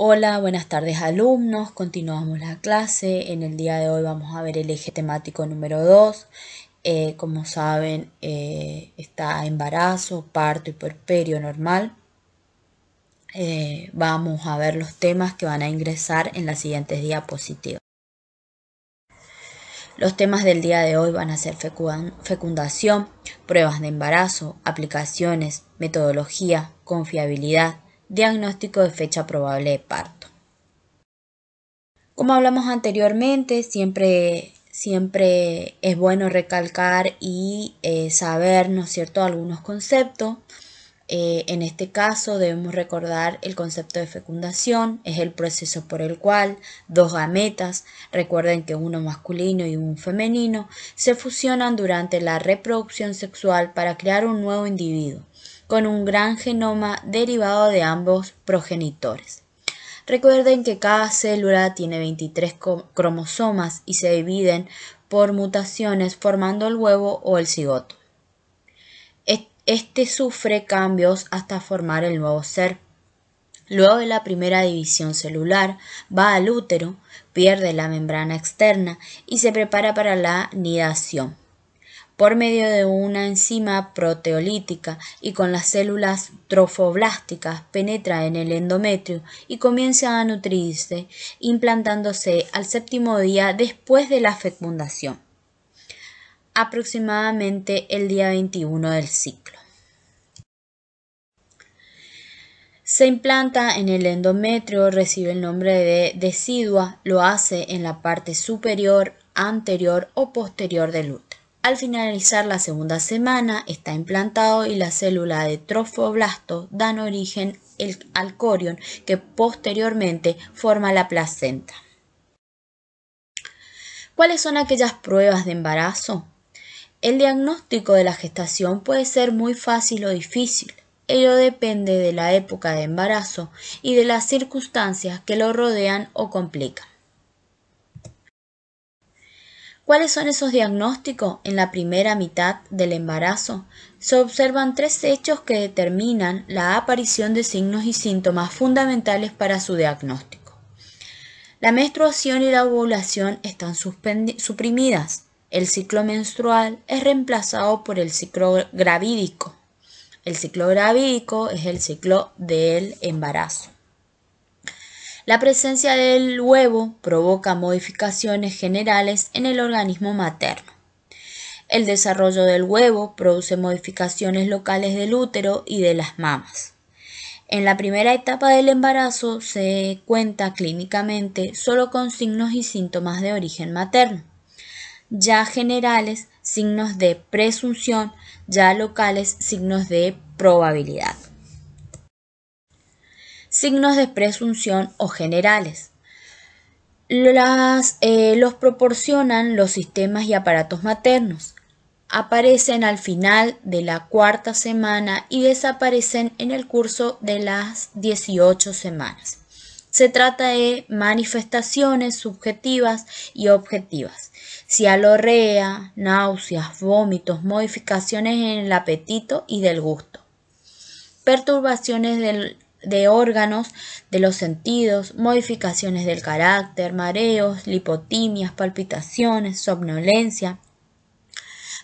Hola, buenas tardes alumnos, continuamos la clase. En el día de hoy vamos a ver el eje temático número 2. Como saben, está embarazo, parto y puerperio normal. Vamos a ver los temas que van a ingresar en las siguientes diapositivas. Los temas del día de hoy van a ser fecundación, pruebas de embarazo, aplicaciones, metodología, confiabilidad, diagnóstico de fecha probable de parto. Como hablamos anteriormente, siempre es bueno recalcar y saber, ¿no es cierto?, algunos conceptos. En este caso debemos recordar el concepto de fecundación, es el proceso por el cual dos gametas, recuerden que uno masculino y un femenino, se fusionan durante la reproducción sexual para crear un nuevo individuo, con un gran genoma derivado de ambos progenitores. Recuerden que cada célula tiene 23 cromosomas y se dividen por mutaciones formando el huevo o el cigoto. Este sufre cambios hasta formar el nuevo ser. Luego de la primera división celular, va al útero, pierde la membrana externa y se prepara para la nidación. Por medio de una enzima proteolítica y con las células trofoblásticas penetra en el endometrio y comienza a nutrirse, implantándose al séptimo día después de la fecundación, aproximadamente el día 21 del ciclo. Se implanta en el endometrio, recibe el nombre de decidua, lo hace en la parte superior, anterior o posterior del útero. Al finalizar la segunda semana está implantado y la célula de trofoblasto dan origen al corión que posteriormente forma la placenta. ¿Cuáles son aquellas pruebas de embarazo? El diagnóstico de la gestación puede ser muy fácil o difícil. Ello depende de la época de embarazo y de las circunstancias que lo rodean o complican. ¿Cuáles son esos diagnósticos? En la primera mitad del embarazo se observan tres hechos que determinan la aparición de signos y síntomas fundamentales para su diagnóstico. La menstruación y la ovulación están suprimidas. El ciclo menstrual es reemplazado por el ciclo gravídico. El ciclo gravídico es el ciclo del embarazo. La presencia del huevo provoca modificaciones generales en el organismo materno. El desarrollo del huevo produce modificaciones locales del útero y de las mamas. En la primera etapa del embarazo se cuenta clínicamente solo con signos y síntomas de origen materno. Ya generales, signos de presunción, ya locales, signos de probabilidad. Signos de presunción o generales. Los proporcionan los sistemas y aparatos maternos. Aparecen al final de la cuarta semana y desaparecen en el curso de las 18 semanas. Se trata de manifestaciones subjetivas y objetivas. Cialorrea, náuseas, vómitos, modificaciones en el apetito y del gusto. Perturbaciones de órganos de los sentidos, modificaciones del carácter, mareos, lipotimias, palpitaciones, somnolencia,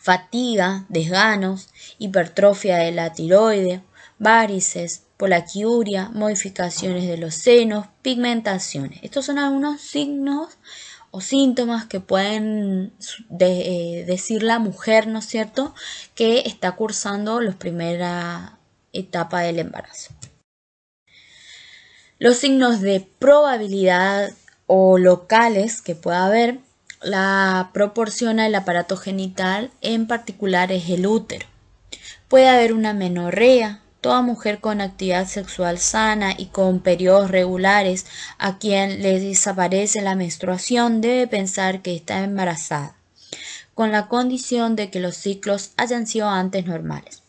fatiga, desganos, hipertrofia de la tiroide, varices, polaquiuria, modificaciones de los senos, pigmentaciones. Estos son algunos signos o síntomas que pueden decir la mujer, ¿no es cierto?, que está cursando la primera etapa del embarazo. Los signos de probabilidad o locales que pueda haber la proporciona el aparato genital, en particular es el útero. Puede haber una menorrea. Toda mujer con actividad sexual sana y con periodos regulares a quien le desaparece la menstruación debe pensar que está embarazada, con la condición de que los ciclos hayan sido antes normales.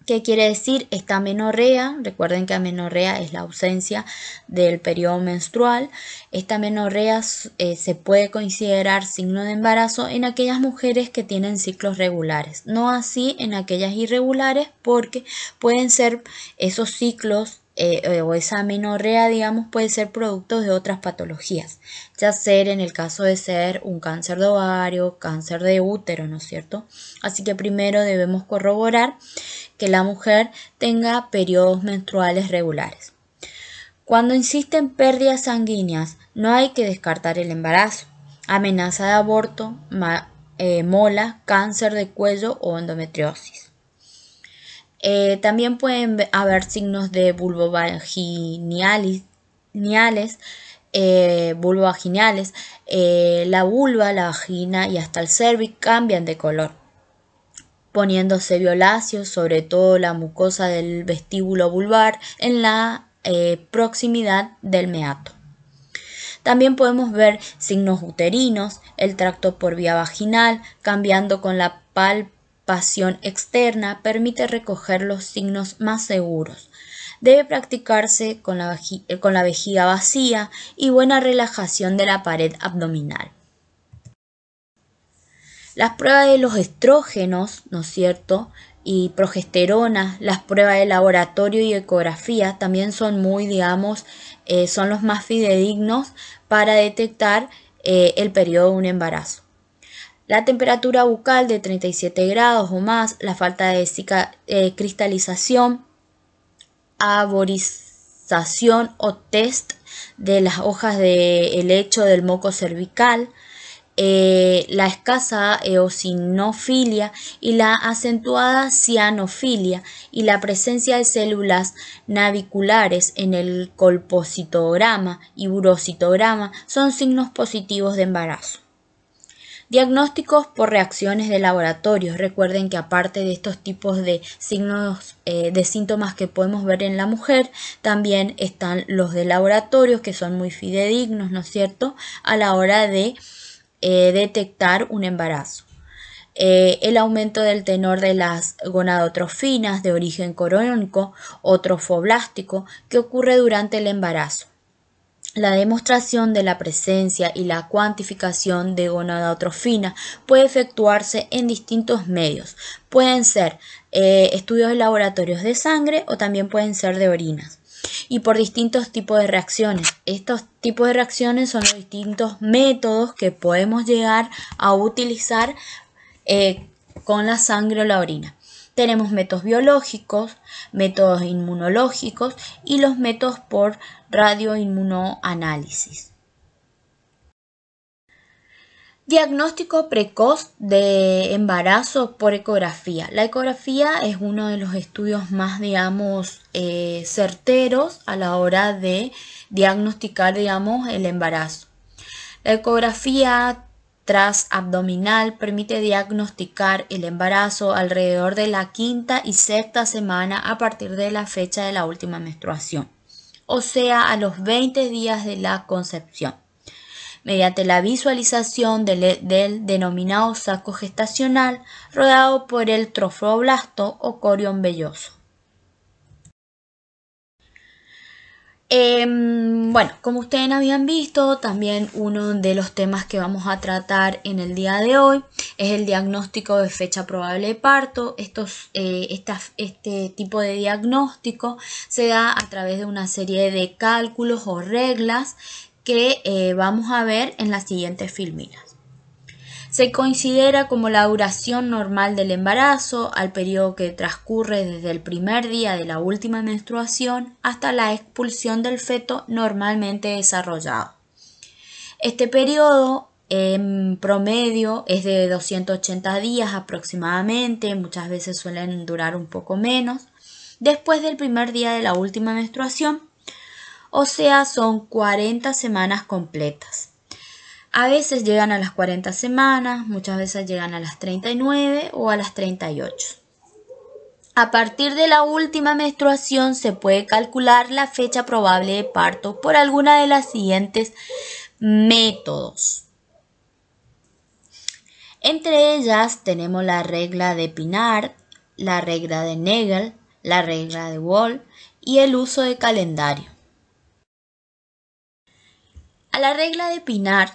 ¿Qué quiere decir esta amenorrea? Recuerden que amenorrea es la ausencia del periodo menstrual. Esta amenorrea se puede considerar signo de embarazo en aquellas mujeres que tienen ciclos regulares, no así en aquellas irregulares, porque pueden ser esos ciclos o esa amenorrea, digamos, puede ser producto de otras patologías, ya sea en el caso de ser un cáncer de ovario, cáncer de útero, ¿no es cierto? Así que primero debemos corroborar que la mujer tenga periodos menstruales regulares. Cuando insisten pérdidas sanguíneas, no hay que descartar el embarazo, amenaza de aborto, mola, cáncer de cuello o endometriosis. También pueden haber signos de vulvovaginales, la vulva, la vagina y hasta el cervix cambian de color, poniéndose violáceos, sobre todo la mucosa del vestíbulo vulvar en la proximidad del meato. También podemos ver signos uterinos, el tracto por vía vaginal, cambiando con la palpación externa, permite recoger los signos más seguros. Debe practicarse con la vejiga vacía y buena relajación de la pared abdominal. Las pruebas de los estrógenos, ¿no es cierto?, y progesterona, las pruebas de laboratorio y ecografía también son son los más fidedignos para detectar el periodo de un embarazo. La temperatura bucal de 37 grados o más, la falta de cristalización, arborización o test de las hojas de helecho del moco cervical, la escasa eosinofilia y la acentuada cianofilia y la presencia de células naviculares en el colpocitograma y urocitograma son signos positivos de embarazo. Diagnósticos por reacciones de laboratorio. Recuerden que aparte de estos tipos de signos de síntomas que podemos ver en la mujer, también están los de laboratorio que son muy fidedignos, ¿no es cierto?, a la hora de detectar un embarazo. El aumento del tenor de las gonadotrofinas de origen corónico o trofoblástico que ocurre durante el embarazo. La demostración de la presencia y la cuantificación de gonadotrofina puede efectuarse en distintos medios. Pueden ser estudios de laboratorios de sangre o también pueden ser de orinas. Y por distintos tipos de reacciones. Estos tipos de reacciones son los distintos métodos que podemos llegar a utilizar con la sangre o la orina. Tenemos métodos biológicos, métodos inmunológicos y los métodos por radioinmunoanálisis. Diagnóstico precoz de embarazo por ecografía. La ecografía es uno de los estudios más, certeros a la hora de diagnosticar, el embarazo. La ecografía transabdominal permite diagnosticar el embarazo alrededor de la quinta y sexta semana a partir de la fecha de la última menstruación, o sea, a los 20 días de la concepción, mediante la visualización del denominado saco gestacional rodeado por el trofoblasto o corión velloso. Como ustedes habían visto, también uno de los temas que vamos a tratar en el día de hoy es el diagnóstico de fecha probable de parto. Este tipo de diagnóstico se da a través de una serie de cálculos o reglas que vamos a ver en las siguientes filminas. Se considera como la duración normal del embarazo al periodo que transcurre desde el primer día de la última menstruación hasta la expulsión del feto normalmente desarrollado. Este periodo en promedio es de 280 días aproximadamente, muchas veces suelen durar un poco menos, después del primer día de la última menstruación, o sea, son 40 semanas completas. A veces llegan a las 40 semanas, muchas veces llegan a las 39 o a las 38. A partir de la última menstruación se puede calcular la fecha probable de parto por alguna de las siguientes métodos. Entre ellas tenemos la regla de Pinard, la regla de Nagel, la regla de Wohl y el uso de calendario. A la regla de Pinard,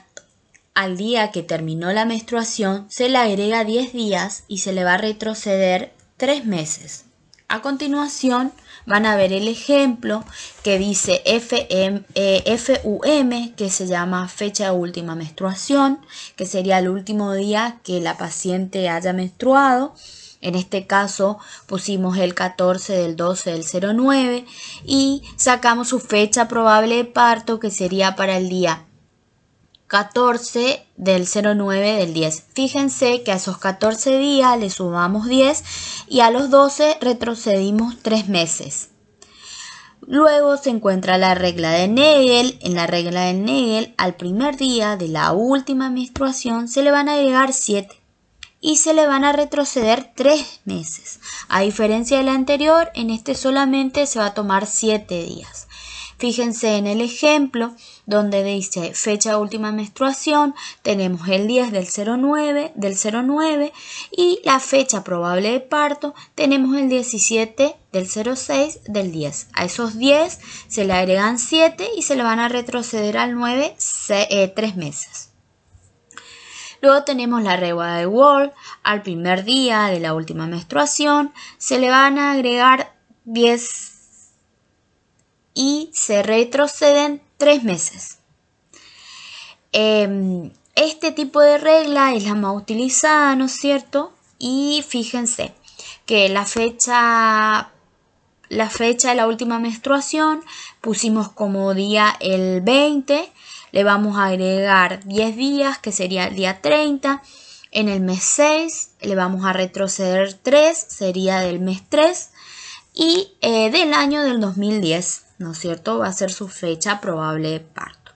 al día que terminó la menstruación se le agrega 10 días y se le va a retroceder 3 meses. A continuación van a ver el ejemplo que dice FUM, que se llama fecha de última menstruación, que sería el último día que la paciente haya menstruado. En este caso pusimos el 14 del 12 del 09 y sacamos su fecha probable de parto, que sería para el día 14 del 09 del 10. Fíjense que a esos 14 días le sumamos 10 y a los 12 retrocedimos 3 meses. Luego se encuentra la regla de Nägel. En la regla de Nägel, al primer día de la última menstruación se le van a agregar 7 y se le van a retroceder 3 meses. A diferencia de la anterior, en este solamente se va a tomar 7 días. Fíjense en el ejemplo donde dice fecha de última menstruación, tenemos el 10 del 09 y la fecha probable de parto, tenemos el 17 del 06 del 10. A esos 10 se le agregan 7 y se le van a retroceder al 9 3 meses. Luego tenemos la regla de Wohl. Al primer día de la última menstruación se le van a agregar 10 y se retroceden 3 meses. Este tipo de regla es la más utilizada, ¿no es cierto? Y fíjense que la fecha de la última menstruación pusimos como día el 20, le vamos a agregar 10 días, que sería el día 30. En el mes 6 le vamos a retroceder 3, sería del mes 3. Y del año del 2010, ¿no es cierto? Va a ser su fecha probable de parto.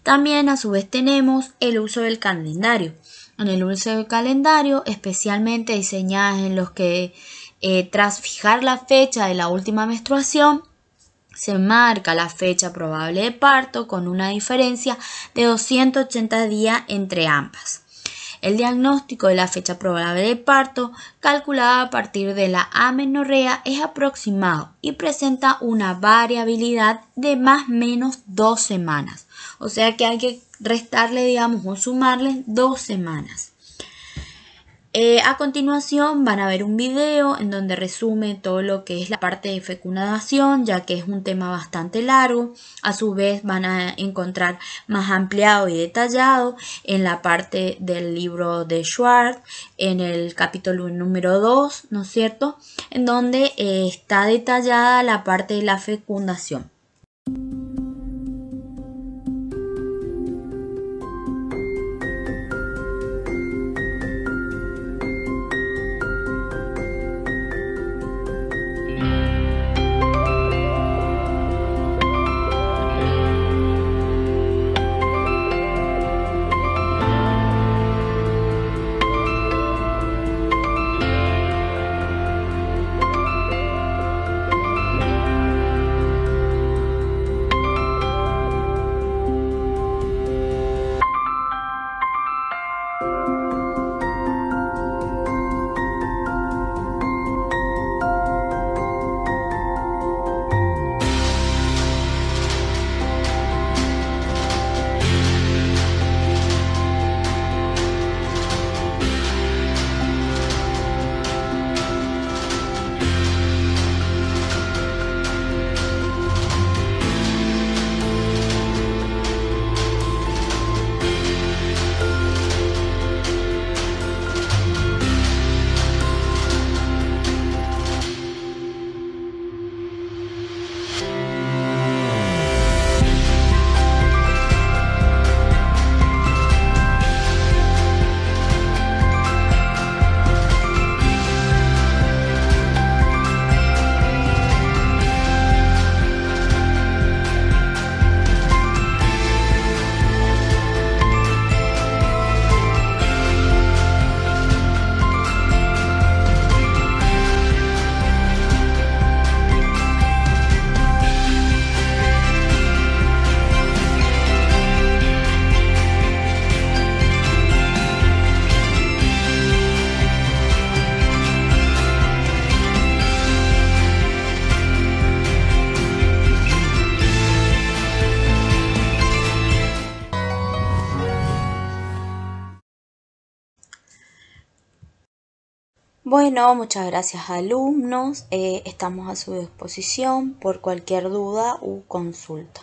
También a su vez tenemos el uso del calendario. En el uso del calendario, especialmente diseñadas en los que tras fijar la fecha de la última menstruación, se marca la fecha probable de parto con una diferencia de 280 días entre ambas. El diagnóstico de la fecha probable de parto, calculada a partir de la amenorrea, es aproximado y presenta una variabilidad de más o menos 2 semanas. O sea que hay que restarle, digamos, o sumarle 2 semanas. A continuación van a ver un video en donde resume todo lo que es la parte de fecundación, ya que es un tema bastante largo. A su vez van a encontrar más ampliado y detallado en la parte del libro de Schwartz, en el capítulo número 2, ¿no es cierto? En donde está detallada la parte de la fecundación. Bueno, muchas gracias alumnos. Estamos a su disposición por cualquier duda u consulta.